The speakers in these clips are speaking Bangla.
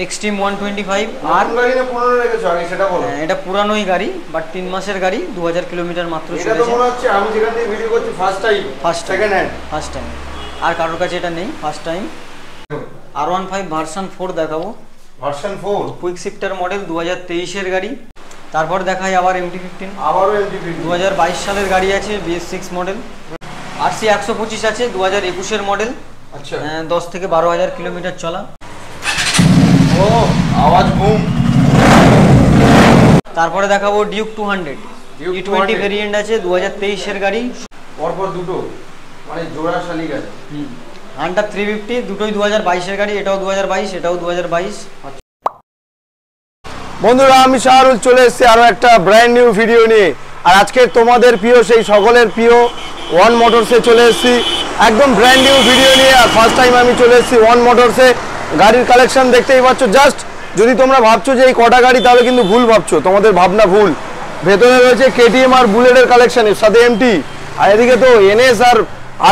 এক্সট্রিম 125 আর গাড়ি না পুরনো রেখেছো আগে সেটা বলো। এটা পুরানোই গাড়ি বাট 3 মাসের গাড়ি 2000 কিলোমিটার মাত্র চলেছে। এটা তো মনে হচ্ছে আমি যেখান থেকে ভিডিও করছি first time second hand first time আর কারোর কাছে এটা নেই ফার্স্ট টাইম। R15 ভার্সন 4 দেখাবো, ভার্সন 4 কুইক শিফটার মডেল 2023 এর গাড়ি। তারপর দেখাই আবার MT-15, আবারও MT-15 2022 সালের গাড়ি আছে, BS6 মডেল। RC 125 আছে 2021 এর মডেল। আচ্ছা 10 থেকে 12,000 কিলোমিটার চলা। ও আওয়াজ বুম। তারপরে দেখাবো ডিউক 200 E20 ভেরিয়েন্ট আছে 2023 এর গাড়ি। পরপর দুটো মানে জোড়া শালি গাড়ি। হান্টার 350 দুটোই 2022 এর গাড়ি, এটাও 2022 এটাও 2022। বন্ধুরা আমি শাহরুল চলে এসেছি আরো একটা ব্র্যান্ড নিউ ভিডিও নিয়ে। আর আজকে তোমাদের প্রিয় সেই সকলের প্রিয় ওয়ান মোটরসে চলে এসেছি একদম ব্র্যান্ড নিউ ভিডিও নিয়ে। আর ফার্স্ট টাইম আমি চলে এসেছি ওয়ান মোটরসে। গাড়ির কালেকশন দেখতেই পাচ্ছ। জাস্ট যদি তোমরা ভাবছো যে এই কটা গাড়ি তাহলে কিন্তু ভুল ভাবছো, তোমাদের ভাবনা ভুল। ভেতরে রয়েছে KTM আর বুলেটের কালেকশন, এর সাথে MT, আর এদিকে তো NS আর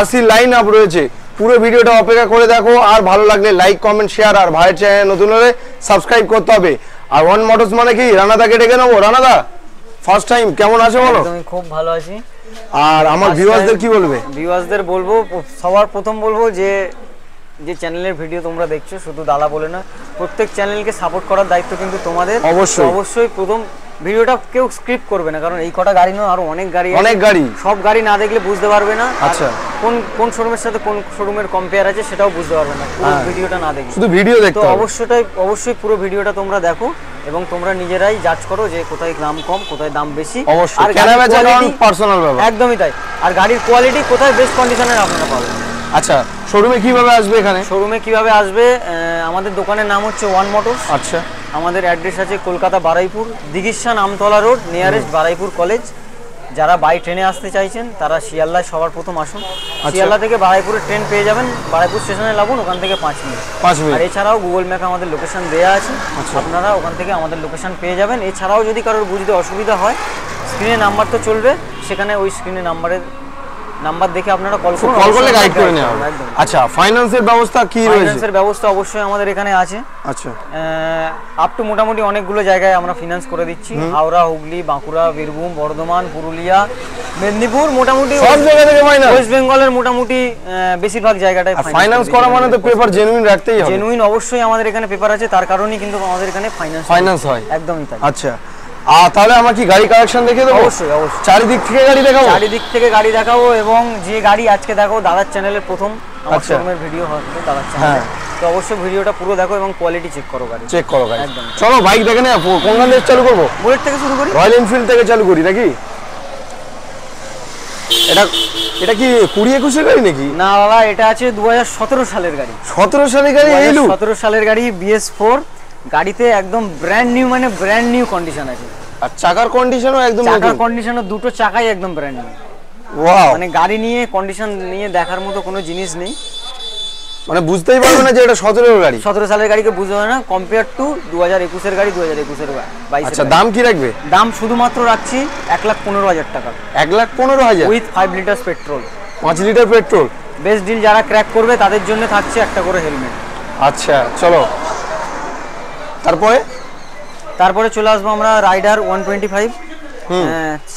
RC লাইন আপ রয়েছে। পুরো ভিডিওটা অপেক্ষা করে দেখো। আর ভালো লাগলে লাইক কমেন্ট শেয়ার, আর ভাইয়ের চ্যানেল নতুন হলে সাবস্ক্রাইব করতে হবে। আর ওয়ান মোটরস মানে কি রানাদাকে ডেকে নেবো। রানাদা ফার্স্ট টাইম কেমন আছো বলো? আমি খুব ভালো আছি। আর আমার ভিউয়ার্সদের কি বলবে? ভিউয়ার্সদের বলবো, সবার প্রথম বলবো যে চ্যানেলের ভিডিও তোমরা দেখছো শুধু দাদা বলে না, প্রত্যেক চ্যানেলকে সাপোর্ট করার দায়িত্ব কিন্তু তোমাদের। অবশ্যই প্রথম ভিডিওটা কেউ স্ক্রিপ্ট করবে না, কারণ এই কটা গাড়ি নয় আরো অনেক গাড়ি, সব গাড়ি না দেখলে বুঝতে পারবে না। আচ্ছা কোন শোরুমের সাথে কোন শোরুমের কম্পেয়ার আছে সেটাও বুঝতে পারবে না পুরো ভিডিওটা না দেখলে। শুধু ভিডিও দেখতে হবে। অবশ্যই পুরো ভিডিওটা তোমরা দেখো এবং তোমরা নিজেরাই জাজ করো যে কোথায় দাম কম কোথায় দাম বেশি। আর কেনাবেচা কোয়ালিটি পার্সোনাল ব্যাপার। একদমই তাই। আর গাড়ির কোয়ালিটি কোথায় বেস্ট কন্ডিশনের আপনারা পাবেন। আচ্ছা শোরুমে কিভাবে আসবে? শোরুমে কিভাবে আসবে, আমাদের দোকানের নাম হচ্ছে ওয়ান মোটরস। আচ্ছা আমাদের অ্যাড্রেস আছে Kolkata Baraipur, Dighisha Namtala road, nearest Baraipur college. যারা বাই ট্রেনে আসতে চাইছেন তারা শিয়ালদায় সবার প্রথম আসুন। শিয়ালদা থেকে বারাইপুরের ট্রেন পেয়ে যাবেন, বারাইপুর স্টেশনে নামুন, ওখান থেকে 5 মিনিট। আর এছাড়াও গুগল ম্যাপে আমাদের লোকেশন দেওয়া আছে, আপনারা ওখান থেকে আমাদের লোকেশন পেয়ে যাবেন। এছাড়াও যদি কারোর বুঝতে অসুবিধা হয় স্ক্রিনে নাম্বার তো চলবে, সেখানে ওই স্ক্রিনে নাম্বার দেখে আপনারা কল করলে গাইড করে নেওয়া হবে। আচ্ছা ফাইন্যান্সের ব্যবস্থা কি রয়েছে? ফাইন্যান্সের ব্যবস্থা অবশ্যই আমাদের এখানে আছে। আচ্ছা আপ টু মোটামুটি অনেকগুলো জায়গায় আমরা ফিনান্স করে দিচ্ছি। হাওড়া, হুগলি, বাঁকুড়া, বীরভূম, বর্ধমান, পুরুলিয়া, মেদিনীপুর, মোটামুটি সব জায়গা থেকে ফাইন্যান্স। ওয়েস্ট বেঙ্গলের মোটামুটি বেশিরভাগ জায়গাটায় ফাইন্যান্স করা মানে তো পেপার জেনুইন রাখতেই হবে। জেনুইন অবশ্যই আমাদের এখানে পেপার আছে, তার কারণেই কিন্তু আমাদের এখানে ফাইন্যান্স হয়। একদমই তাই। আচ্ছা তাহলে আমরা কি গাড়ি কালেকশন দেখে দেবো? অবশ্যই চারিদিক থেকে গাড়ি দেখাবো। চারিদিক থেকে গাড়ি দেখাবো এবং যে গাড়ি আজকে দেখো দাদার চ্যানেলের প্রথম আমার শোরুমের ভিডিও হবে দাদার চ্যানেলে, তো অবশ্যই ভিডিওটা পুরো দেখো এবং কোয়ালিটি চেক করো গাড়ি। একদম। চলো বাইক দেখে নে, কোন গাড়ি থেকে চালু করবো? বুলেট থেকে শুরু করি। রয়্যাল এনফিল্ড থেকে চালু করি নাকি? এটা কি 20-21 গাড়ি নাকি? না বাবা, এটা আছে 2017 সালের গাড়ি। 17 সালের গাড়ি? 2017 সালের গাড়ি, BS4 গাড়িতে একদম ব্র্যান্ড নিউ, মানে ব্র্যান্ড নিউ কন্ডিশন আছে। আর চাকার কন্ডিশনও একদম নতুন। চাকার কন্ডিশনও দুটো চাকাই একদম ব্র্যান্ড নিউ। ওয়াও, মানে গাড়ি নিয়ে কন্ডিশন নিয়ে দেখার মতো কোনো জিনিস নেই। মানে বুঝতেই পারবে না যে এটা 17 গাড়ি। 17 সালের গাড়িকে বুঝতে পারবে না কম্পেয়ার টু 2021 এর গাড়ি, 2021 এর 22। আচ্ছা দাম কি রাখবে? দাম শুধুমাত্র রাখছি 1,15,000 টাকা। 1,15,000 with 5 litre petrol. 5 litre petrol. Best deal যারা ক্র্যাক করবে তাদের জন্য থাকছে একটা করে হেলমেট। আচ্ছা চলো তারপরে চলে আসবো আমরা রাইডার 125।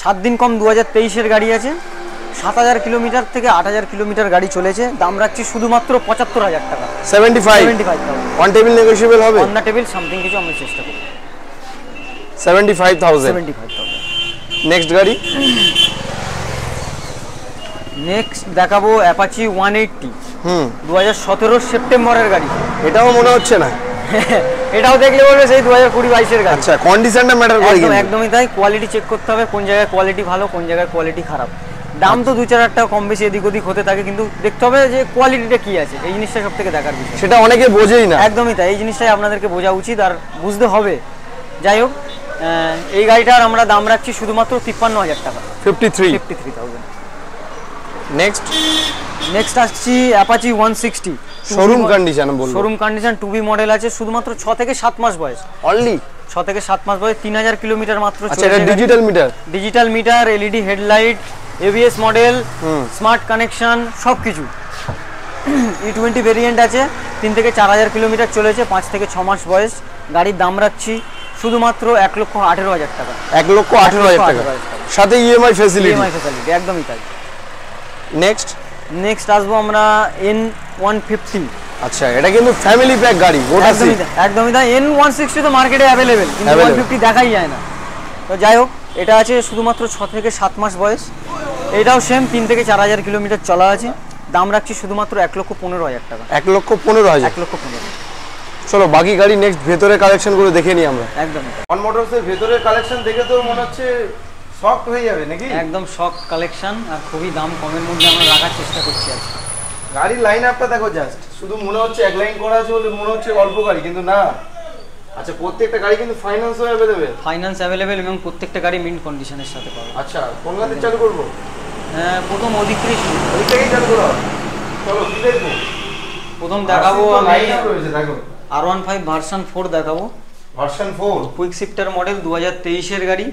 7 দিন কম 2023 এর গাড়ি আছে। 7,000 কিলোমিটার থেকে 8,000 কিলোমিটার গাড়ি চলেছে। দাম রাখছি শুধুমাত্র 75,000 টাকা। 75,000 অন টেবিল নেগোশিয়েবল হবে? অন দ্য টেবিল সামথিং কিছু আমরা চেষ্টা করব। 75,000। নেক্সট গাড়ি নেক্সট দেখাবো অ্যাপাচি 180। 2017 সেপ্টেম্বরের গাড়ি। এটাও মনে হচ্ছে না। এটাও দেখলে বলবে সেই 2020-22 এর গাড়ি। আচ্ছা কন্ডিশনটা ম্যাটার করে কিন্তু। একদমই তাই। কোয়ালিটি চেক করতে হবে কোন জায়গায় কোয়ালিটি ভালো কোন জায়গায় কোয়ালিটি খারাপ। দাম তো 2-4 টাকা কম বেশি এদিক ওদিক হতে থাকে, কিন্তু দেখতে হবে যে কোয়ালিটিটা কি আছে, এই জিনিসটা সবথেকে দেখার বিষয়। সেটা অনেকে বোঝেই না। একদমই তাই। এই জিনিসটাই আপনাদেরকে বোঝা উচিত আর বুঝতে হবে। যাই হোক, এই গাড়িটার আমরা দাম রাখছি শুধুমাত্র 53,000 টাকা। 53,000। নেক্সট আসছি অ্যাপাচি 160। শোরুম কন্ডিশন বলবো। শোরুম কন্ডিশন 2B মডেল আছে, শুধুমাত্র 6 থেকে 7 মাস বয়স। অনলি 6 থেকে 7 মাস বয়স, 3,000 কিলোমিটার মাত্র চলেছে। আচ্ছা এটা digital meter, LED headlight, ABS model, smart connection সবকিছু। E20 ভেরিয়েন্ট আছে, 3 থেকে 4000 কিলোমিটার চলেছে, 5 থেকে 6 মাস বয়স। গাড়ির দাম রাখছি শুধুমাত্র 1,18,000 টাকা। 1,18,000 টাকা, সাথে ইএমআই ফ্যাসিলিটি। ইএমআই ফ্যাসিলিটি একদমই তাই। নেক্সট আসবো আমরা N150। আচ্ছা, এটা কিন্তু ফ্যামিলি প্যাক গাড়ি, ওটা একদমই তাই। N160 তো মার্কেটে অ্যাভেলেবেল, কিন্তু 150 দেখাই যায় না। তো যাই হোক, এটা আছে শুধুমাত্র 6 থেকে 7 মাস বয়স। এটাও সেম 3 থেকে 4000 কিলোমিটার চলা আছে। দাম রাখছি শুধুমাত্র 1,15,000 টাকা। 1,15,000। 1,15,000। চলো বাকি গাড়ি নেক্সট ভেতরে কালেকশন করে দেখে নিই আমরা। একদমই তাই। ওয়ান মোটরসের ভেতরের কালেকশন দেখে তো মনে হচ্ছে শক হয়ে যাবে নাকি? একদম শক কালেকশন, আর খুবই দাম কমের মধ্যে আমরা রাখার চেষ্টা করছি আজকে। গাড়ির লাইন আপটা দেখো জাস্ট, শুধু মনে হচ্ছে এক লাইন করা আছে বলে মনে হচ্ছে অল্প গাড়ি, কিন্তু না। আচ্ছা, প্রত্যেকটা গাড়ি কিন্তু ফাইন্যান্সও অ্যাভেলেবেল? ফাইন্যান্স অ্যাভেলেবেল এবং প্রত্যেকটা গাড়ি মিন্ট কন্ডিশনের সাথে পাবে। আচ্ছা, কোন গাড়ি চালু করবো? প্রথম ওদিক থেকেই শুরু। ওদিক থেকেই চালু করো। চলো কি দেখবো? প্রথম দেখাবো আমি দেখো R15 ভার্সন 4 দেখাবো। ভার্সন 4 কুইক শিফটার মডেল, 2023 এর গাড়ি।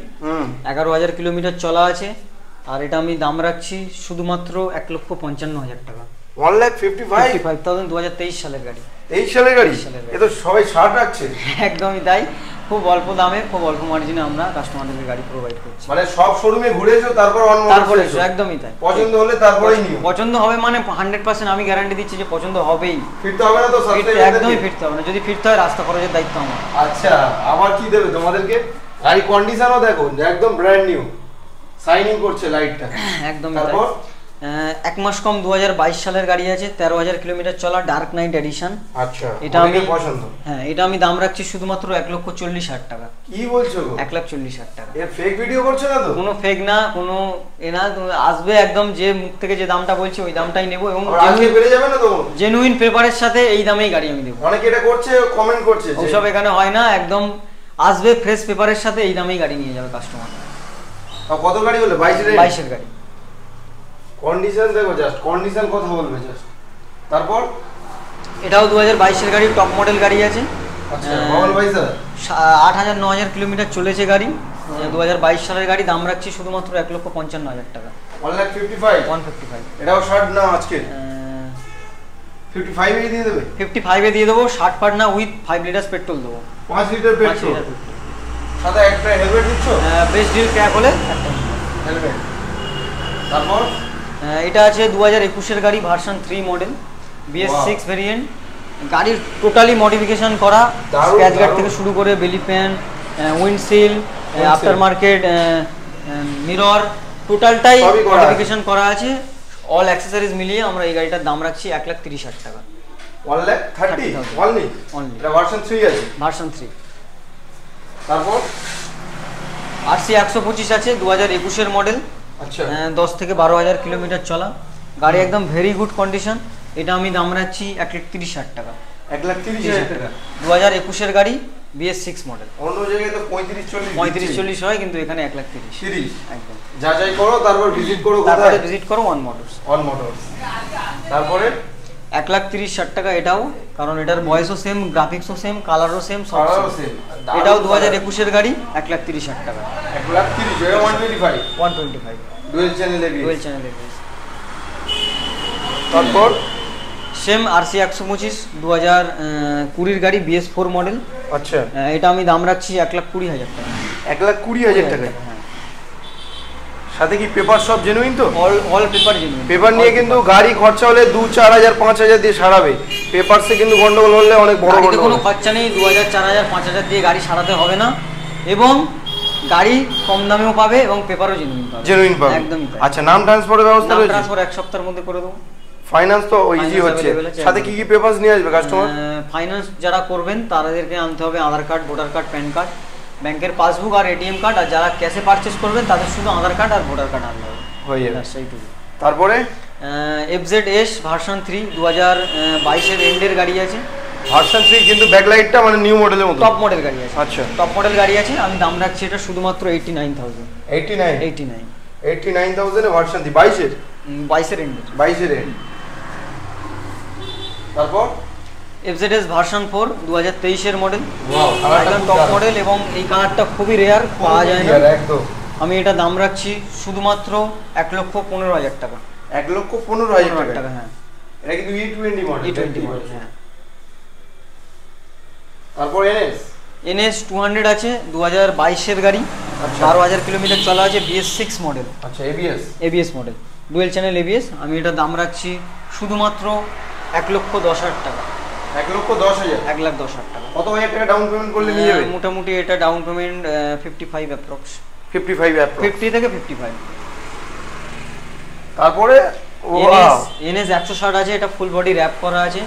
11,000 কিলোমিটার চলা আছে। আর এটা আমি দাম রাখছি শুধুমাত্র 1,55,000 টাকা। 1,55,000? 2023 সালের গাড়ি। 23 সালের গাড়ি? এ তো সবাই 60 রাখছে। একদমই তাই, খুব অল্প দামে খুব অল্প মার্জিনে আমরা কাস্টমারদের গাড়ি প্রোভাইড করছি। মানে সব শোরুমে ঘুরেছো তারপর তারপরে একদমই তাই। পছন্দ হলে তারপরেই নিও। পছন্দ হবে মানে 100% আমি গ্যারান্টি দিচ্ছি যে পছন্দ হবেই। ফিরতে হবে না তো? একদমই ফিরতে হবে না, যদি ফিরতে হয় রাস্তা খরচের দায়িত্ব আমার। আচ্ছা, আবার কি দেবে তোমাদেরকে? গাড়ি কন্ডিশনও দেখো, একদম ব্র্যান্ড নিউ, শাইনিং করছে লাইটটা। একদমই তাই। 1 মাস কম 2022 সালের গাড়ি আছে, 13,000 কিলোমিটার চলা, ডার্ক নাইট এডিশন। আচ্ছা, এটা আমি পছন্দ। হ্যাঁ, এটা আমি দাম রাখছি শুধুমাত্র 1,40,000 টাকা। কি বলছো? 1,40,000 টাকা। এ ফেক ভিডিও করছো না তো? কোনো ফেক না, কোনো না, আসবে একদম যে মুখ থেকে যে দামটা বলছি ওই দামটাই নেব, এবং আজকে পেরে যাবে না তো? জেনুইন পেপারের সাথে এই দামেই গাড়ি আমি দেব। অনেকে এটা করছে, কমেন্ট করছে, ওসব এখানে হয় না, একদম আসবে ফ্রেশ পেপারের সাথে এই দামেই গাড়ি নিয়ে যাবে কাস্টমার। কত গাড়ি বলে? 22 এর গাড়ি। কন্ডিশন দেখো জাস্ট, কন্ডিশন কথা বলবে জাস্ট। তারপর এটাও 2022 এর গাড়ি, টপ মডেল গাড়ি আছে। আচ্ছা, মোবাইল পয়সা 8,000-9,000 কিলোমিটার চলেছে গাড়ি। 2022 সালের গাড়ি, দাম রাখছি শুধুমাত্র 1,55,000 টাকা। 1,55,000। এটাও 60 না আজকে? 55 এ দিয়ে দেবে? 55 এ দিয়ে দেবো, 60 পার না, উইথ 5 লিটার পেট্রোল দেবো। 5 লিটার পেট্রোল সাথে একটা হেলমেট দিচ্ছ? বেস্ট ডিল ক্র্যাক হলে একটা হেলমেট। তারপর এটা আছে 2021 এর গাড়ি, ভার্সন 3 মডেল, BS6 ভেরিয়েন্ট। গাড়ির টোটালি মডিফিকেশন করা, স্ক্র্যাচ গার্ড থেকে শুরু করে বেলি pan, windshield, after market mirror, টোটালটাই মডিফিকেশন করা আছে। অল অ্যাক্সেসরিজ মিলিয়ে আমরা এই গাড়িটার দাম রাখছি 1,30,000 টাকা। 1,30,000 অনলি? এটা ভার্সন 3 আছে? ভার্সন 3। তারপর RC 125 আছে, 2021 এর মডেল। আচ্ছা, 10 থেকে 12,000 কিলোমিটার চলা গাড়ি, একদম ভেরি গুড কন্ডিশন। এটা আমি দাম রাখছি 1,30,000 টাকা। 1,30,000 টাকা? 2021 এর গাড়ি, BS6 মডেল। অন্য জায়গায় তো 35-40 হয়, কিন্তু এখানে 1,30,000 একদম। যাচাই করো, তারপর ভিজিট করো। তারপরে ভিজিট করো ওয়ান মোটরস। তারপরে 1,30,000 টাকা এটাও, কারণ এটার বয়সও সেম, গ্রাফিক্সও সেম, কালারও সেম, সব সেম। এটাও এটাও 2021 এর গাড়ি, 1,30,000 টাকা। 1,30,000 125 dual channel dual channel ABS. তারপর সেম RC 125 2020 গাড়ি, BS4 মডেল। আচ্ছা, এটা আমি দাম রাখছি 1,20,000 টাকা। 1,20,000 টাকা? হ্যাঁ। সাথে কি পেপার সব জেনুইন তো? All paper genuine. পেপার নিয়ে কিন্তু গাড়ি খরচা হলে 2-4,000 5,000 দিয়ে সারাবে, পেপারসে কিন্তু গন্ডগোল হলে অনেক বড় গন্ডগোল। কোনো খরচা নেই, 2,000 4,000 5,000 দিয়ে গাড়ি সারাতে হবে না, এবং গাড়ি কম দামেও পাবে এবং পেপারও জেনুইন পাবে। একদমই। আচ্ছা, নাম ট্রান্সফারের ব্যবস্থা রয়েছে? ট্রান্সফার 1 সপ্তাহের মধ্যে করে দেবো। ফাইন্যান্স তো ইজি হচ্ছে। সাথে কি কি পেপারস নিয়ে আসবে কাস্টমার? ফাইন্যান্স যারা করবেন তাদেরকে আনতে হবে Aadhaar card, voter card, PAN card, ব্যাংকের পাসবুক আর ATM কার্ড। আর যারা ক্যাশে পারচেজ করবেন তাদের শুধু আধার কার্ড আর ভোটার কার্ড আনতে হবে, হয়ে যাবে সেইটুকু। তারপরে FZS ভার্সন 3 2022 এর এন্ডের গাড়ি আছে। ভার্সন 3 কিন্তু ব্যাকলাইটটা মানে নিউ মডেলের মতো? টপ মডেল গাড়ি আছে। আচ্ছা, টপ মডেল গাড়ি আছে, আমি দাম রাখছি এটা শুধুমাত্র 89,000। 89,000 এ ভার্সন 3 22 এর? 22 এর এন্ড। 22 এর এন্ড। তারপর FZS ভার্সন 4 2023 এর মডেল। ওয়াও, একদম টপ মডেল, এবং এই কালারটা খুবই রেয়ার, পাওয়া যায় না একদম। আমি এটা দাম রাখছি শুধুমাত্র 1,15,000 টাকা। 1,15,000 টাকা? হ্যাঁ। এটা কিন্তু E20 মডেল। E20 মডেল, হ্যাঁ। তারপর NS 200 আছে 2022 এর গাড়ি, 12,000 কিলোমিটার চলা আছে, BS6 মডেল। আচ্ছা, ABS model, dual channel ABS। আমি এটা দাম রাখছি শুধুমাত্র 1,10,000 টাকা। 1,10,000? 1,10,000 টাকা। কত হাজার টাকা ডাউন পেমেন্ট করলে নিয়ে যাবে? মোটামুটি এটা ডাউন পেমেন্ট 55 অ্যাপ্রক্স। 55 50 থেকে 55। তারপরে NS 160 আছে, এটা ফুল বডি র‍্যাপ করা আছে।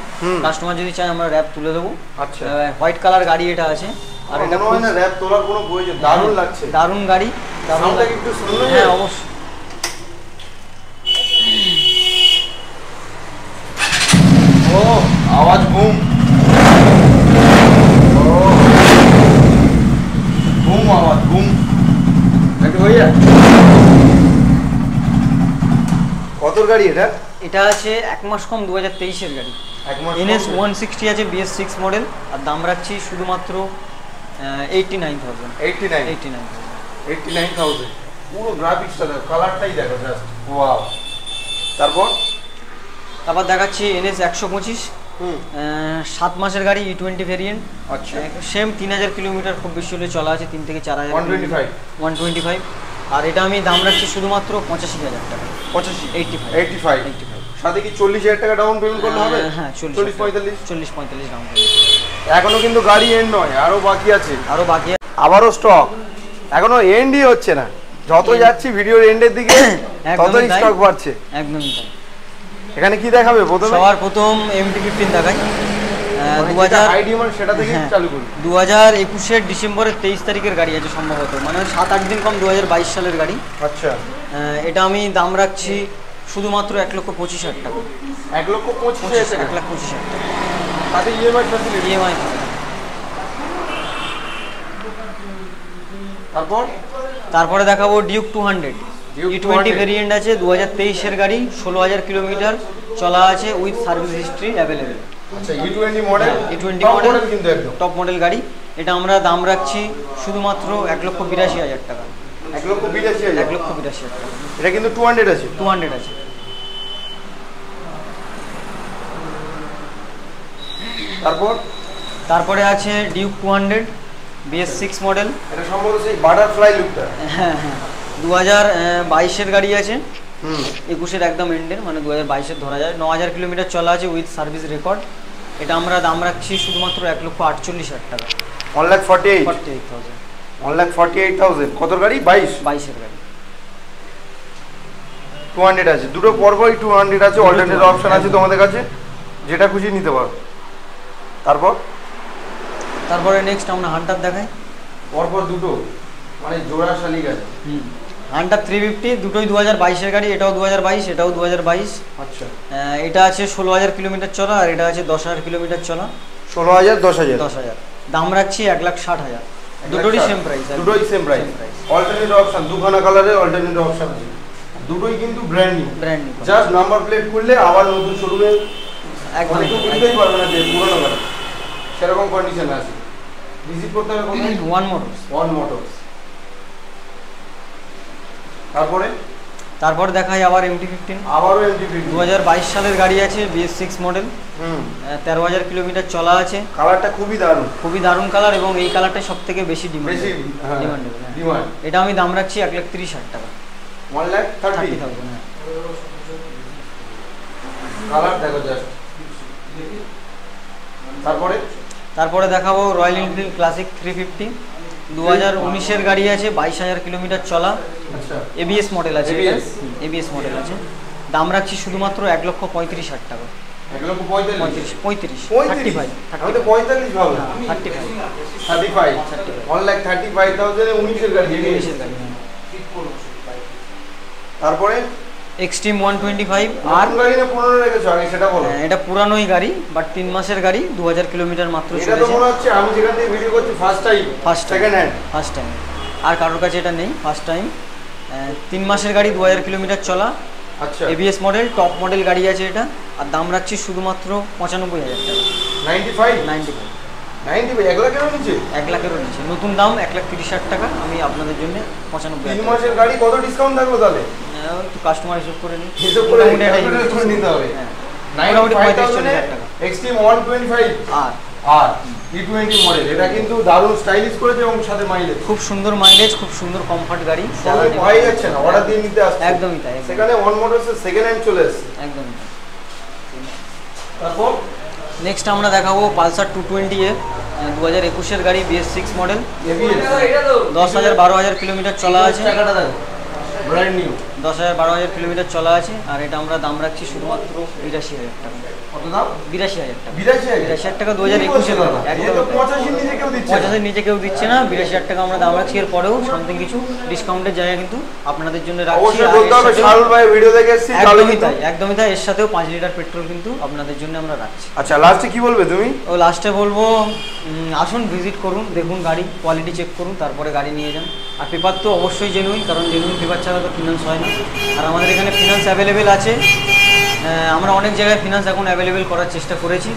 কাস্টমার যদি চায় আমরা র‍্যাপ তুলে দেবো। আচ্ছা, হোয়াইট কালার গাড়ি এটা আছে। আর এটা মনে হয় না র‍্যাপ তোলার কোনো প্রয়োজন, দারুণ লাগছে। দারুণ গাড়ি। সাউন্ডটা একটু শুনলে? হ্যাঁ, অবশ্যই। ও আওয়াজ বুম, বুম আওয়াজ, বুম একটু হয়ে যায়। কতর গাড়ি এটা? এটা আছে 1 মাস কম, 2023 এর গাড়ি। NS 160 আছে, BS6 মডেল। আর দাম রাখছি শুধুমাত্র 89,000। 89,000। পুরো গ্রাফিক্সটা দেখো, কালারটাই দেখো জাস্ট ওয়াও। তারপর দেখাচ্ছি NS 125, 7 মাসের গাড়ি, E20 ভেরিয়েন্ট। আচ্ছা, সেম 3,000 কিলোমিটার খুব বেশি হলে চলা আছে, 3 থেকে 4,000। 125। আর এটা আমি দাম রাখছি শুধুমাত্র 85,000 টাকা। 85। সাথে কি 40,000 টাকা ডাউন পেমেন্ট করতে হবে? হ্যাঁ, 40-45 ডাউন পেমেন্ট। এখনো কিন্তু গাড়ি এন্ড নয়, আরো বাকি আছে। আবারও স্টক এখনো এন্ডই হচ্ছে না। যত যাচ্ছি ভিডিওর এন্ডের দিকে ততই স্টক বাড়ছে। একদমই তাই। এখানে কি দেখাবে প্রথমে? সবার প্রথম MT-15 দেখাই। 2000 আইডি মানে সেটা থেকে চালু করি। 2021 এর ডিসেম্বরের 23 তারিখের গাড়ি আছে সম্ভবত, মানে 7-8 দিন কম, 2022 সালের গাড়ি। আচ্ছা, এটা আমি দাম রাখছি শুধুমাত্র 1,25,000 টাকা। 1,25,000 টাকা। তাতে ইএমআই ফ্যাসিলিটি। তারপরে দেখাবো ডিউক 200, E20 ভেরিয়েন্ট আছে, 2023 এর গাড়ি, 16,000 কিলোমিটার চলা আছে, উইথ সার্ভিস হিস্ট্রি অ্যাভেলেবেল। আচ্ছা, E20 মডেল, E20 মডেল কিন্তু একদম টপ মডেল গাড়ি। এটা আমরা দাম রাখছি শুধুমাত্র 1,82,000 টাকা। 1,82,000 টাকা। এটা কিন্তু 200 আছে। তারপরে আছে ডিউক 200, BS6 মডেল। এটা সম্ভবত সেই বাটারফ্লাই লুকটা। হ্যাঁ, 2022 এর গাড়ি আছে, 21 এর একদম এন্ডের, মানে 2022 এর ধরা যায়। 9,000 কিলোমিটার চলা আছে, উইথ সার্ভিস রেকর্ড। এটা আমরা দাম রাখছি শুধুমাত্র 1,48,000 টাকা। 1,48,000। কত গাড়ি? 22 এর গাড়ি। 200 আছে, দুটো পরপরই 200 আছে। অল্টারনেট অপশন আছে তোমাদের কাছে, যেটা খুশি নিতে পারো। তারপরে নেক্সট আমরা হান্টার দেখাই। পরপর দুটো, মানে জোড়া শালিক আছে। হান্টার 350, দুটোই 2022 এর গাড়ি। এটাও 2022, এটাও 2022। আচ্ছা, এটা আছে 16,000 কিলোমিটার চলা, আর এটা আছে 10,000 কিলোমিটার চলা। 16,000, 10,000। দাম রাখছি 1,60,000। দুটোই সেম প্রাইস। অল্টারনেট অপশন, দুখানা কালারে অল্টারনেট অপশন আছে। দুটোই কিন্তু brand new. Just number plate করলে আবার নতুন শোরুমে একদম বুঝতেই পারবে না যে পুরনো গাড়ি, সেরকম কন্ডিশনে আছে। ভিজিট করতে হবে কোথায়? One motors. তারপর দেখাই আবার MT-15। আবারও MT-15 2022 সালের গাড়ি আছে, BS6 মডেল। 13,000 কিলোমিটার চলা আছে। কালারটা খুবই দারুণ কালার, এবং এই কালারটাই সবথেকে বেশি ডিমান্ড। এটা আমি দাম রাখছি 1,30,000 টাকা। 1,30,000। কালার দেখো জাস্ট। তারপরে দেখাবো রয়্যাল এনফিল্ড ক্লাসিক 350, 2019 এর গাড়ি আছে, 22,000 কিলোমিটার চলা। আচ্ছা, ABS মডেল আছে। দাম রাখছি শুধুমাত্র 1,35,000 টাকা। 1,35,000। আমি তো 45 ভাবলাম। 35। 1,35,000 19 এর গাড়ি। তারপরে এক্সট্রিম 125। আর গাড়ি না পুরনো রেখেছো আগে সেটা বলো। এটা পুরানোই গাড়ি, বাট 3 মাসের গাড়ি, 2,000 কিলোমিটার মাত্র চলেছে। এটা তো মনে হচ্ছে আমি যেখান থেকে ভিডিও করছি ফার্স্ট টাইম। আর কারোর কাছে এটা নেই, ফার্স্ট টাইম। 3 মাসের গাড়ি, 2,000 কিলোমিটার চলা। আচ্ছা, ABS মডেল, টপ মডেল গাড়ি আছে এটা। আর দাম রাখছি শুধুমাত্র 95,000 টাকা। 95। 1 লাখেরও নিচে? 1 লাখেরও নিচে। নতুন দাম 1,30,000 টাকা। আমি আপনাদের জন্য 95,000। 3 মাসের গাড়ি কত ডিসকাউন্ট থাকলো তাহলে? একটু কাস্টমার হিসাব করে নিই। নিতে হবে। মোটামুটি 35-40,000 টাকা। এক্সট্রিম 125 আর আর E20 মডেল, এটা কিন্তু দারুণ স্টাইলিশ করেছে এবং সাথে মাইলেজ, খুব সুন্দর মাইলেজ, খুব সুন্দর কমফর্ট গাড়ি, যারা সবাই নেবে- পাই যাচ্ছে না, অর্ডার দিয়ে নিতে আসছে। একদমই তাই, একদমই। সেখানে ওয়ান মোটরসের সেকেন্ড হ্যান্ড চলে এসেছে। একদমই তাই। তারপর নেক্সট আমরা দেখাবো পালসার 220 এ 2021-এর গাড়ি, BS6 মডেল, এবিএস 10,000-12,000 কিলোমিটার চলা আছে, টাকাটা দেখো, ব্র্যান্ড নিউ। 10,000-12,000 কিলোমিটার চলা আছে। আর এটা আমরা দাম রাখছি শুধুমাত্র 82,000 টাকা। কত দাম? 82,000 টাকা। 82,000 টাকা 2021-এর দাম। একদম 85 নিচে কেউ দিচ্ছে না। 50-এর নিচে কেউ দিচ্ছে না, 82,000 টাকা আমরা দাম রাখছি। এর পরেও সামথিং কিছু ডিসকাউন্টের জায়গা কিন্তু আপনাদের জন্য রাখছি। অবশ্যই আর বলতে এর হবে সাথেও- শাহরুল ভাই ভিডিও দেখে এসেছি, তাহলে একদমই কিন্তু- তাই, একদমই তাই। এর সাথেও 5 লিটার পেট্রোল কিন্তু আপনাদের জন্য আমরা রাখছি। আচ্ছা লাস্টে কি বলবে তুমি? ও লাস্টে বলবো, আসুন ভিজিট করুন, দেখুন গাড়ি কোয়ালিটি চেক করুন, তারপরে গাড়ি নিয়ে যান। আর পেপার তো অবশ্যই জেনুইন, কারণ জেনুইন পেপার ছাড়া তো ফিনান্স হয় না। আর আমাদের এখানে ফিনান্স অ্যাভেলেবেল আছে। আমরা অনেক জায়গায় ফিনান্স এখন অ্যাভেলেবেল করার চেষ্টা করেছি,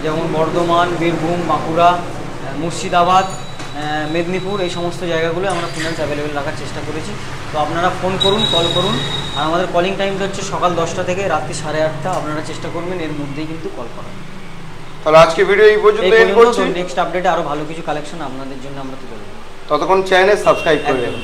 যেমন বর্ধমান, বীরভূম, বাঁকুড়া, মুর্শিদাবাদ, মেদিনীপুর, এই সমস্ত জায়গাগুলো আমরা ফিনান্স অ্যাভেলেবেল রাখার চেষ্টা করেছি। তো আপনারা ফোন করুন, কল করুন। আর আমাদের কলিং টাইমটা হচ্ছে সকাল 10টা থেকে রাত্রি 8:30। আপনারা চেষ্টা করবেন এর মধ্যেই কিন্তু কল করার। তাহলে আজকে ভিডিও এই পর্যন্ত এন্ড করছি। নেক্সট আপডেটে আরো ভালো কিছু কালেকশন আপনাদের জন্য আমরা তুলে দেবো। ততক্ষণ চ্যানেল সাবস্ক্রাইব করে একদম।